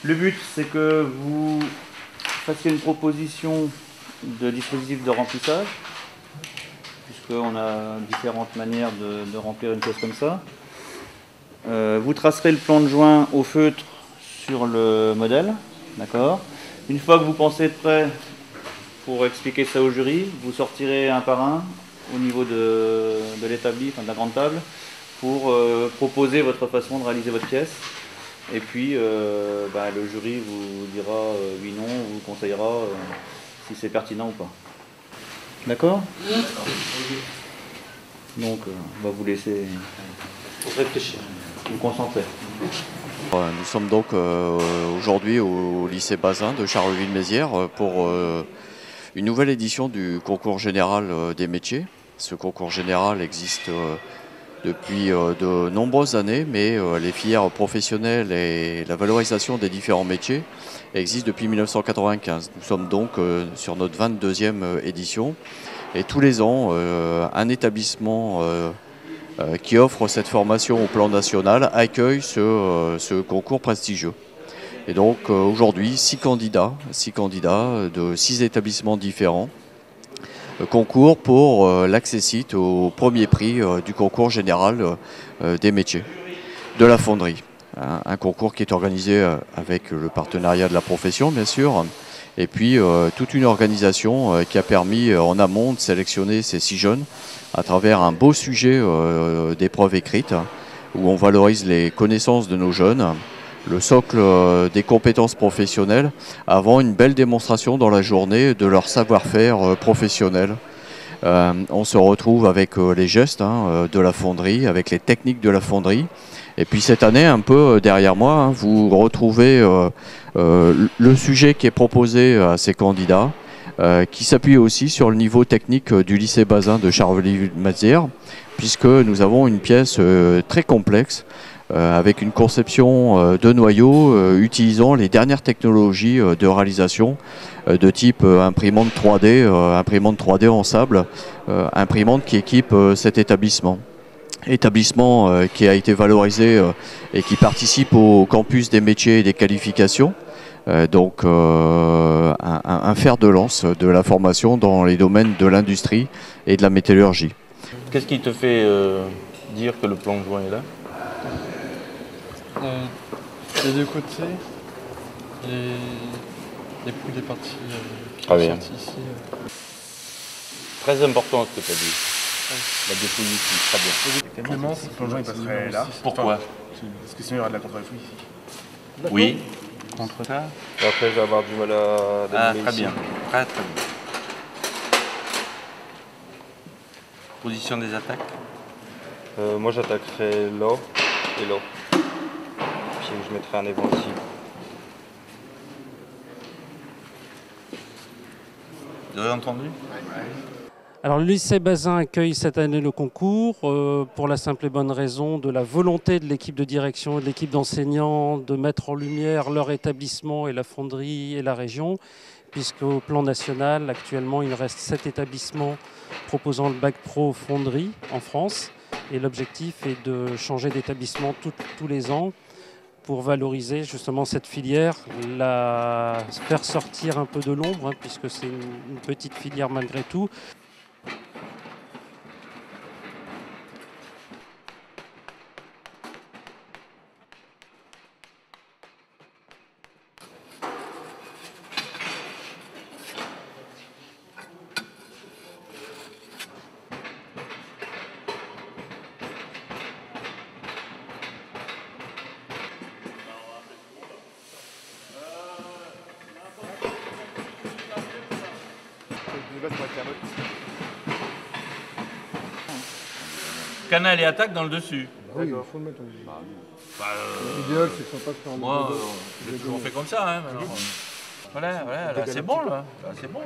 Le but, c'est que vous fassiez une proposition de dispositif de remplissage, puisqu'on a différentes manières de remplir une pièce comme ça. Vous tracerez le plan de joint au feutre sur le modèle, d'accord. Une fois que vous pensez être prêt pour expliquer ça au jury, vous sortirez un par un au niveau de l'établi, enfin de la grande table, pour proposer votre façon de réaliser votre pièce. Et puis le jury vous dira oui, non, vous conseillera si c'est pertinent ou pas. D'accord ? Donc on va vous laisser réfléchir, vous concentrer. Nous sommes donc aujourd'hui au lycée Bazin de Charleville-Mézières pour une nouvelle édition du concours général des métiers. Ce concours général existe depuis de nombreuses années, mais les filières professionnelles et la valorisation des différents métiers existent depuis 1995. Nous sommes donc sur notre 22e édition et tous les ans, un établissement qui offre cette formation au plan national accueille ce concours prestigieux. Et donc aujourd'hui, 6 candidats de 6 établissements différents concours pour l'accessite au premier prix du concours général des métiers de la fonderie. Un concours qui est organisé avec le partenariat de la profession, bien sûr, et puis toute une organisation qui a permis en amont de sélectionner ces 6 jeunes à travers un beau sujet d'épreuve écrite où on valorise les connaissances de nos jeunes, le socle des compétences professionnelles, avant une belle démonstration dans la journée de leur savoir-faire professionnel. On se retrouve avec les gestes de la fonderie, avec les techniques de la fonderie. Et puis cette année, un peu derrière moi, vous retrouvez le sujet qui est proposé à ces candidats, qui s'appuie aussi sur le niveau technique du lycée Bazin de Charleville-Mézières, puisque nous avons une pièce très complexe, avec une conception de noyaux utilisant les dernières technologies de réalisation de type imprimante 3D en sable, imprimante qui équipe cet établissement. Établissement qui a été valorisé et qui participe au campus des métiers et des qualifications. Donc un fer de lance de la formation dans les domaines de l'industrie et de la métallurgie. Qu'est-ce qui te fait dire que le plan de joint est là ? Des deux côtés, les poules des parties qui Très sont bien. sorties ici. Très important ce que tu as dit. La dépouille ici, très bien. Clémence, le plongeon il passerait là. Pourquoi ? Parce que sinon il y aura de la contre-fouille ici. Oui. Contre ça. Et après, je vais avoir du mal à Ah, dominer très ici. bien. Très très bien. Position des attaques. Moi, j'attaquerai là et là. Puis je mettrai un évent ici. Vous avez entendu ? Alors le lycée Bazin accueille cette année le concours pour la simple et bonne raison de la volonté de l'équipe de direction et de l'équipe d'enseignants de mettre en lumière leur établissement et la fonderie et la région, puisqu'au plan national, actuellement, il reste 7 établissements proposant le bac pro fonderie en France. Et l'objectif est de changer d'établissement tous les ans pour valoriser justement cette filière, la faire sortir un peu de l'ombre, puisque c'est une petite filière malgré tout. canal et attaque dans le dessus. Oui, il faut le mettre. L'idéal, c'est que ça passe par le Moi, dos. j'ai toujours fait comme ça, hein, maintenant. Voilà, voilà, là c'est bon, là. Là c'est bon, là.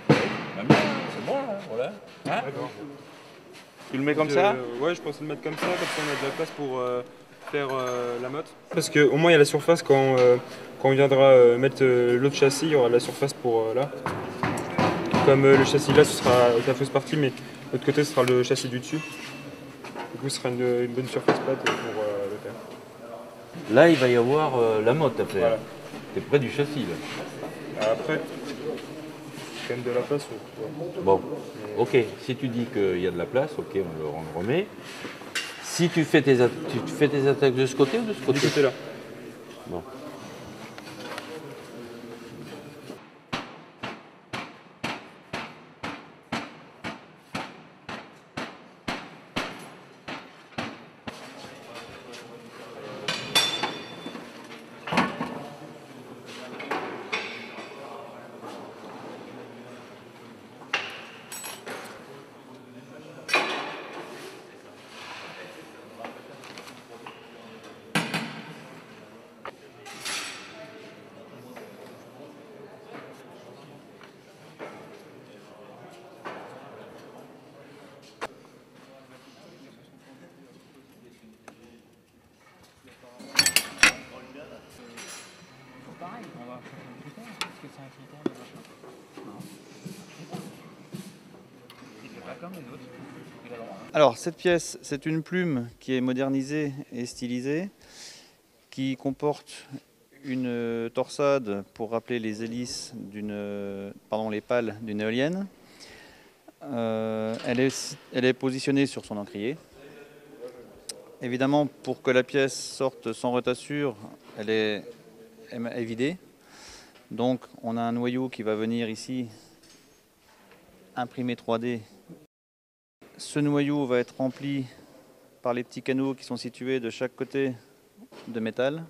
Bah, bien, c'est bon, là, voilà. Hein Tu le mets comme ça? Ouais, je pense le mettre comme ça on a de la place pour faire la motte. Parce qu'au moins il y a la surface quand on viendra mettre l'autre châssis, il y aura de la surface pour là. Comme le châssis là, ce sera la fausse partie, mais de l'autre côté, ce sera le châssis du dessus. Du coup, ce sera une bonne surface plate pour le faire. Là, il va y avoir la motte à faire. Voilà. T'es près du châssis, là. Après, quand même de la place. Ouais. Bon, ok, si tu dis qu'il y a de la place, ok, on le remet. Si tu fais tes attaques de ce côté ou de ce côté? Du côté là. Bon. Alors cette pièce, c'est une plume qui est modernisée et stylisée, qui comporte une torsade pour rappeler les hélices les pales d'une éolienne. Elle est positionnée sur son encrier. Évidemment, pour que la pièce sorte sans retassure, elle est vidée. Donc on a un noyau qui va venir ici imprimer 3D. Ce noyau va être rempli par les petits canaux qui sont situés de chaque côté de métal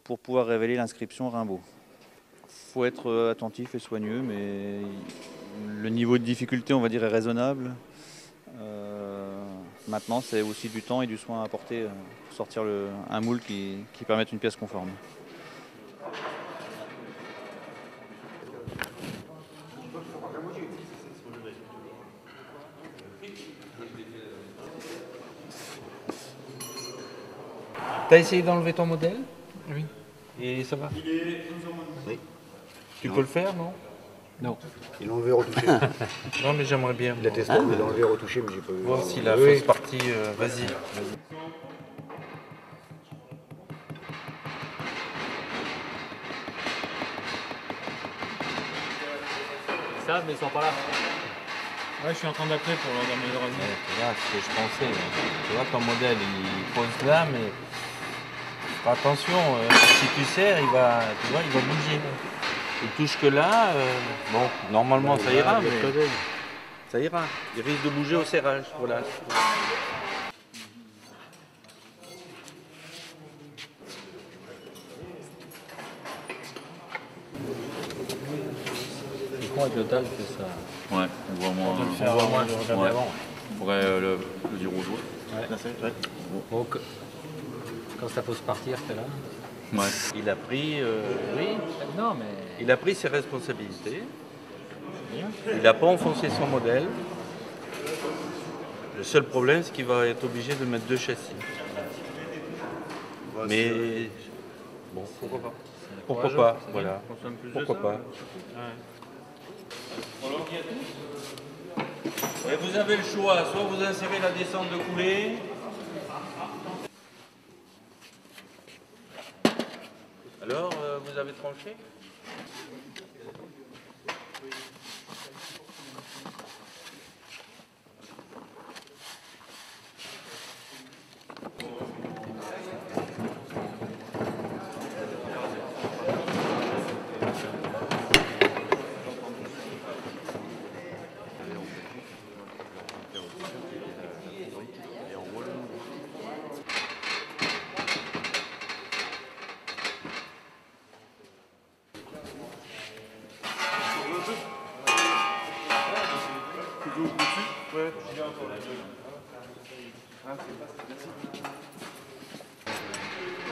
pour pouvoir révéler l'inscription Rimbaud. Il faut être attentif et soigneux, mais le niveau de difficulté, on va dire, est raisonnable. Maintenant, c'est aussi du temps et du soin à apporter pour sortir un moule qui permette une pièce conforme. T'as essayé d'enlever ton modèle? Oui. Et ça va? Oui. Tu peux le faire, non? Non. Il l'a enlevé retouché. Non, mais j'aimerais bien. Il a testé, il l'a enlevé retouché, mais j'ai pas vu. Voir si la fausse partie. Vas-y. Ça, mais ils sont pas là. Ouais, je suis en train d'appeler pour leur donner le revenir. Là, ce que je pensais. Tu vois, ton modèle, il pose là, mais fais attention. Si tu serres, il va bouger. Il touche que là. Bon, normalement, ça ira, mais ça ira. Il risque de bouger au serrage. Voilà. Avec le tal, c'est ça. Ouais, on voit moins. On voit moins, je regardais avant. On pourrait le dire aux joueurs. Ouais. Bon, quand ça faut se partir, t'es là. Ouais. Il a pris, oui. Non, mais. Il a pris ses responsabilités. Il n'a pas enfoncé son modèle. Le seul problème, c'est qu'il va être obligé de mettre 2 châssis. Mais bon, pourquoi pas? Pourquoi pas? Voilà. Pourquoi pas? Et vous avez le choix, soit vous insérez la descente de coulée. Alors, vous avez tranché?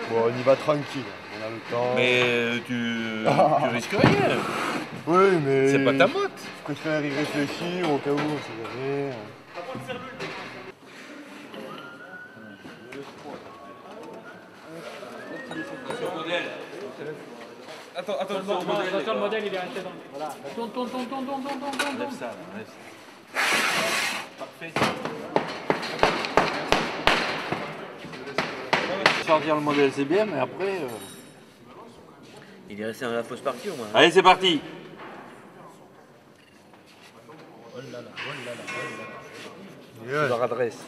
Bon, on y va tranquille, on a le temps. Mais tu risques rien. Oui, mais... C'est pas ta motte. Je préfère y réfléchir au cas où, on sait jamais. Attends, Attention, le modèle il est resté dans. Voilà. Tourne. Enlève ça, enlève ça. Parfait. Sortir le modèle c'est bien, mais après... Il est resté dans la fausse partie au moins. Allez, c'est parti. Tu leur adresse.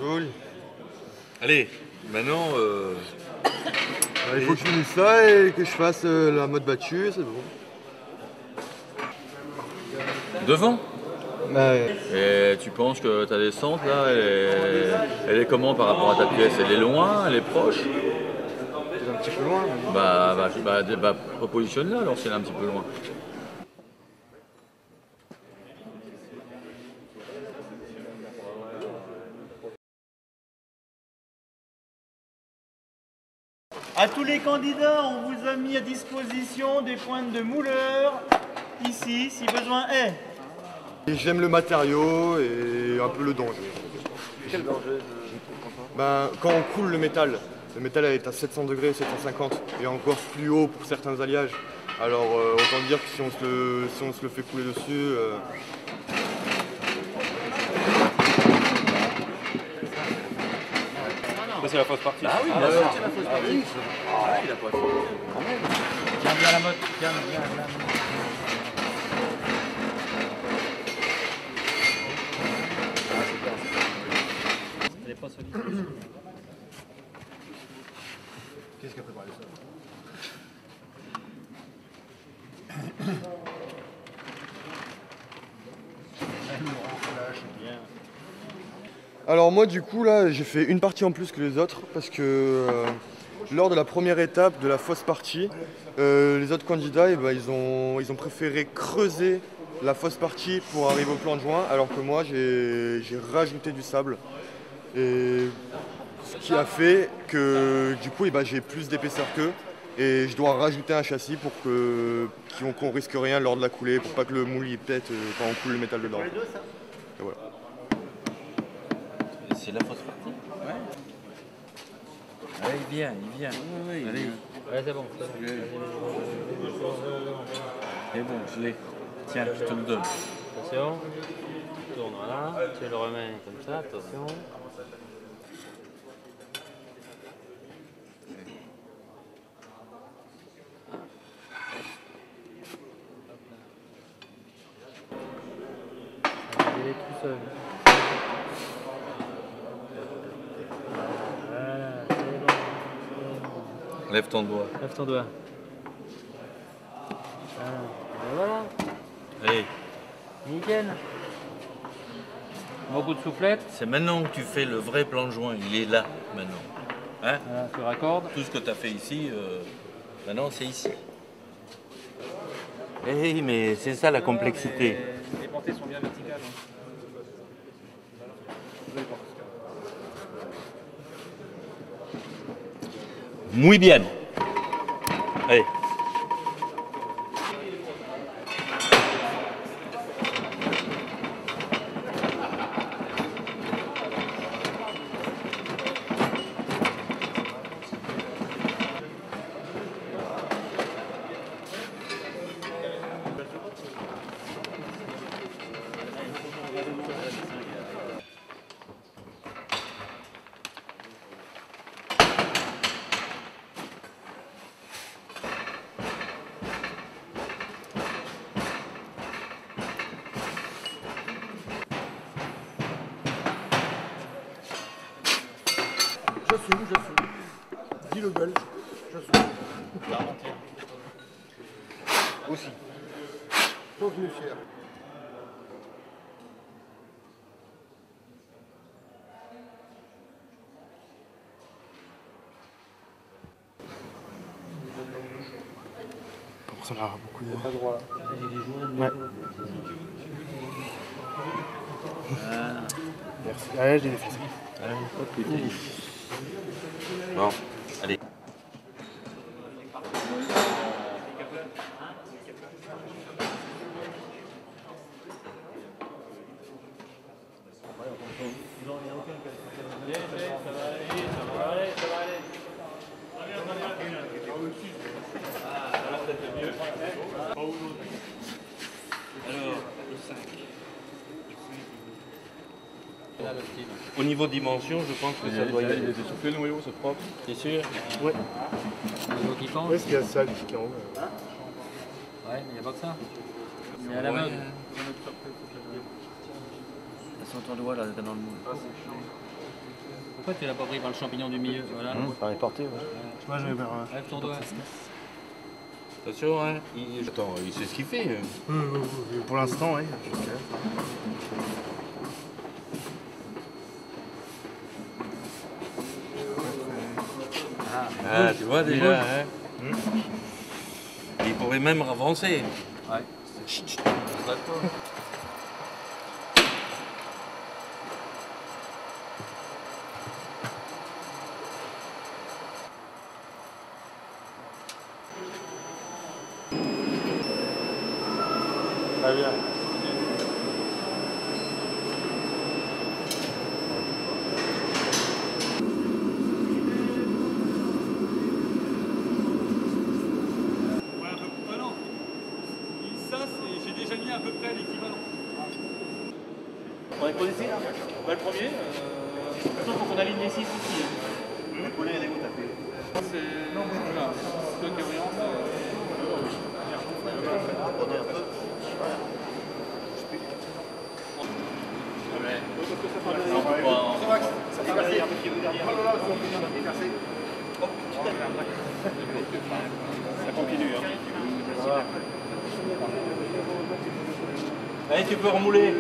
Joli. Allez, maintenant, Il faut que je finisse ça et que je fasse la mode battue, c'est bon. devant. Ouais. Et tu penses que ta descente là, elle est comment par rapport à ta pièce? Elle est loin, elle est proche? C'est un petit peu loin. Bah, repositionne-la alors si elle est un petit peu loin. À tous les candidats, on vous a mis à disposition des pointes de mouleur, ici, si besoin est. Et j'aime le matériau et un peu le danger. Quel danger Quand on coule le métal est à 700 degrés, 750 et encore plus haut pour certains alliages. Alors autant dire que si on se le fait couler dessus... Ça c'est la fausse partie. Ah oui, c'est la fausse partie. Ah, il a pas fait. Tiens bien la motte, tiens bien la motte. Elle est pas solide. Qu'est-ce qu'a préparé ça? Alors moi du coup là j'ai fait une partie en plus que les autres parce que lors de la première étape de la fausse partie, les autres candidats ils ont préféré creuser la fausse partie pour arriver au plan de joint alors que moi j'ai rajouté du sable. Et ce qui a fait que du coup j'ai plus d'épaisseur qu'eux et je dois rajouter un châssis pour qu'on risque rien lors de la coulée, pour pas que le moule il pète quand on coule le métal dedans. Et voilà. C'est la fausse partie? Ouais. Allez, il vient. Oui. Allez. Ouais, c'est bon. C'est bon, je l'ai. Tiens, je te le donne. Attention. Tourne, voilà. Tu le remets comme ça, attention. Il est tout seul. Voilà, c'est bon. Lève ton doigt. Lève ton doigt. Voilà. Allez. Nickel. Beaucoup de soufflette. C'est maintenant que tu fais le vrai plan de joint. Il est là, maintenant. Hein? Voilà, tu raccordes. Tout ce que tu as fait ici, maintenant c'est ici. Eh, mais c'est ça la complexité. Les portées sont bien verticales. Muy bien. Allez. J'assume. Dis le belge, j'assume. Aussi. Sauf une fière. Pour ça là, beaucoup de... Pas droit. Ouais. Merci. Ouais, j'ai des fils. Bon, allez. Au niveau dimension, je pense que ça doit y aller. Il était soufflé le noyau, c'est propre. T'es sûr? Ouais. Niveau qui pense? Ouais, c'est qu'il y a ça qui en haut. Ouais, il n'y a pas que ça. C'est à l'aveugle. Ça s'entend doigt là dans le moule. Pourquoi tu l'as pas pris par le champignon du milieu? Voilà. Par les portées, ouais. Moi, je vais vers. Lève ton doigt. Attention, hein. Attends, il sait ce qu'il fait. Pour l'instant, oui. Ah, tu vois déjà, hein. Il pourrait même avancer. Ouais. Très bien. J'ai déjà mis à peu près l'équivalent. On est posé ici là Le premier, de toute façon, il faut qu'on aligne les 6 ici. Le collet, elle est où t'as fait? C'est. Non, voilà, c'est toi qui oriente. Ça continue. Hein. Allez, tu peux remouler.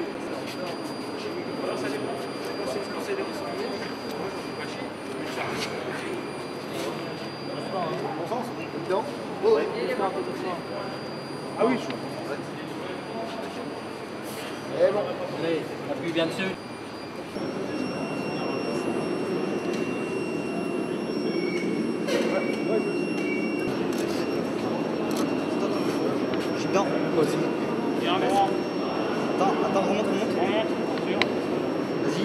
Ah oui, je suis. Et bon. Allez, appuie bien dessus. Je suis dedans. Il y a un droit. Attends, remonte. Remonte, sûr. Vas-y.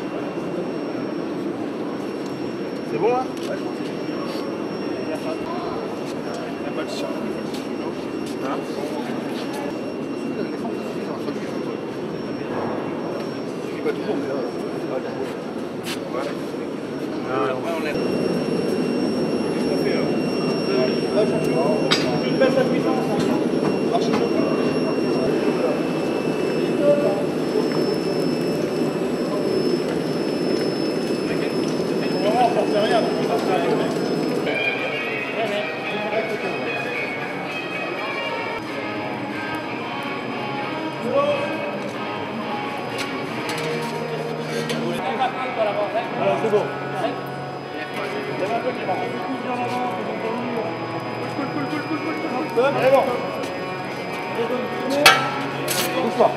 C'est bon là? Ouais. Il n'y a pas de chat. Hein? Je suis pas toujours, mais là. Ouais. Après, on lève. Qu'est-ce qu'on fait là? Là, champion. Tu baisses la puissance. Marche. Vraiment, on ne pense rien. Alors, c'est bon. Il y avait un peu qui va. Cool. Allez, bon. Bouge pas.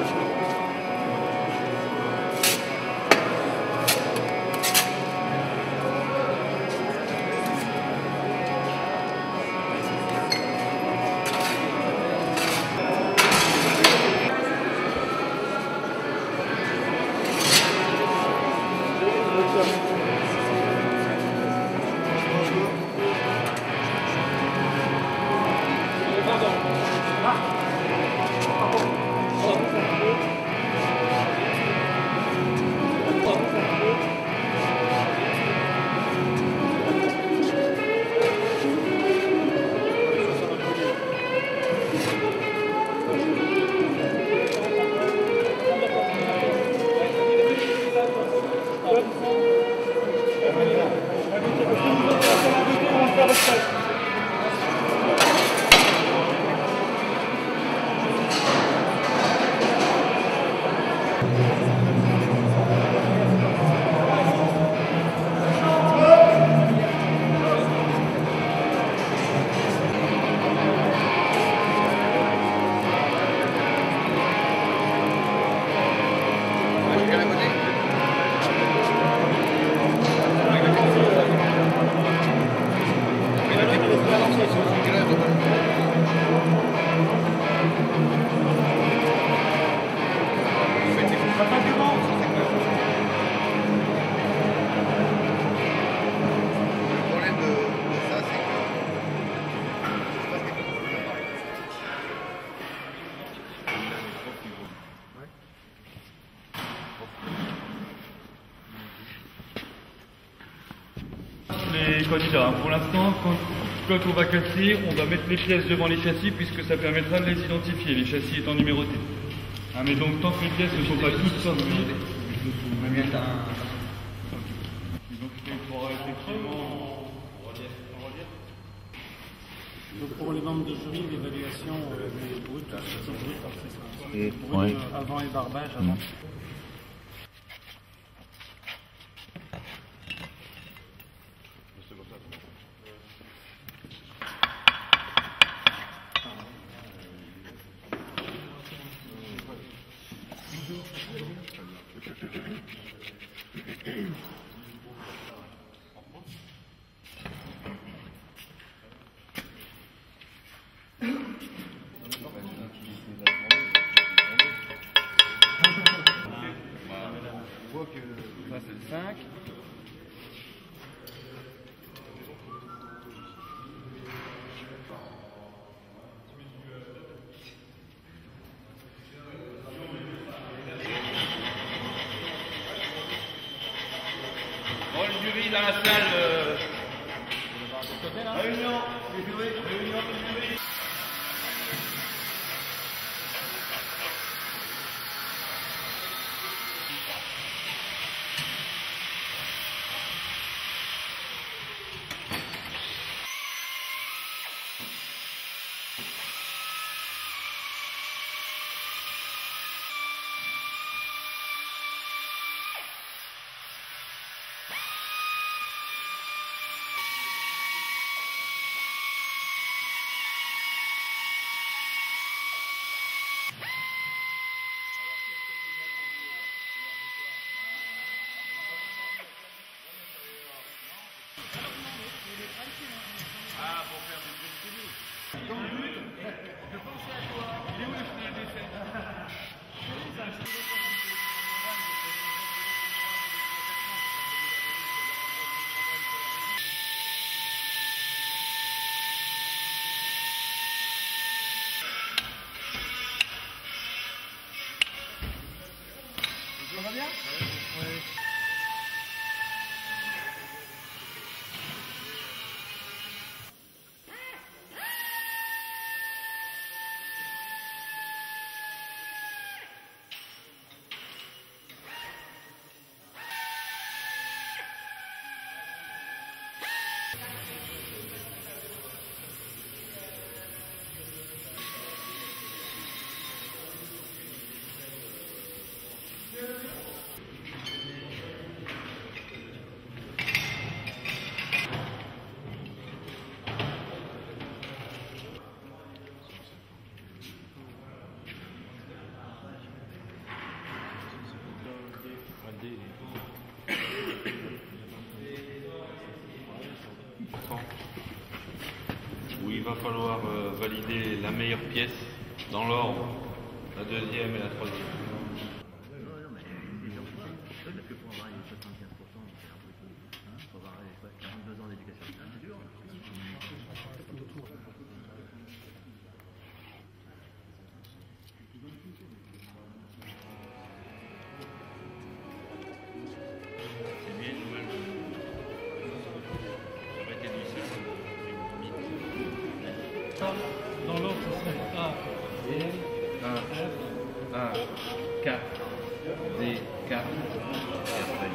Quelqu'un à côté? les candidats. Pour l'instant, quand on va casser, on va mettre les pièces devant les châssis puisque ça permettra de les identifier, les châssis étant numérotés. Mais donc tant que les pièces ne sont pas toutes sorties, donc il faudra effectivement Donc pour les membres de jury, l'évaluation est brute, c'est brut, c'est ça. Oui. Avant et barbage, avant. Ça c'est le 5. Bon, le jury dans la salle. Réunion. Réunion. Ah, pour faire des escaliers. Dans le but, je pensais à toi. Il est où le chemin d'essai? Ça va bien? Oui. Où il va falloir valider la meilleure pièce dans l'ordre, la deuxième et la troisième. Dans l'ordre, ce serait A, D, F, A, 4, D, 4, et après.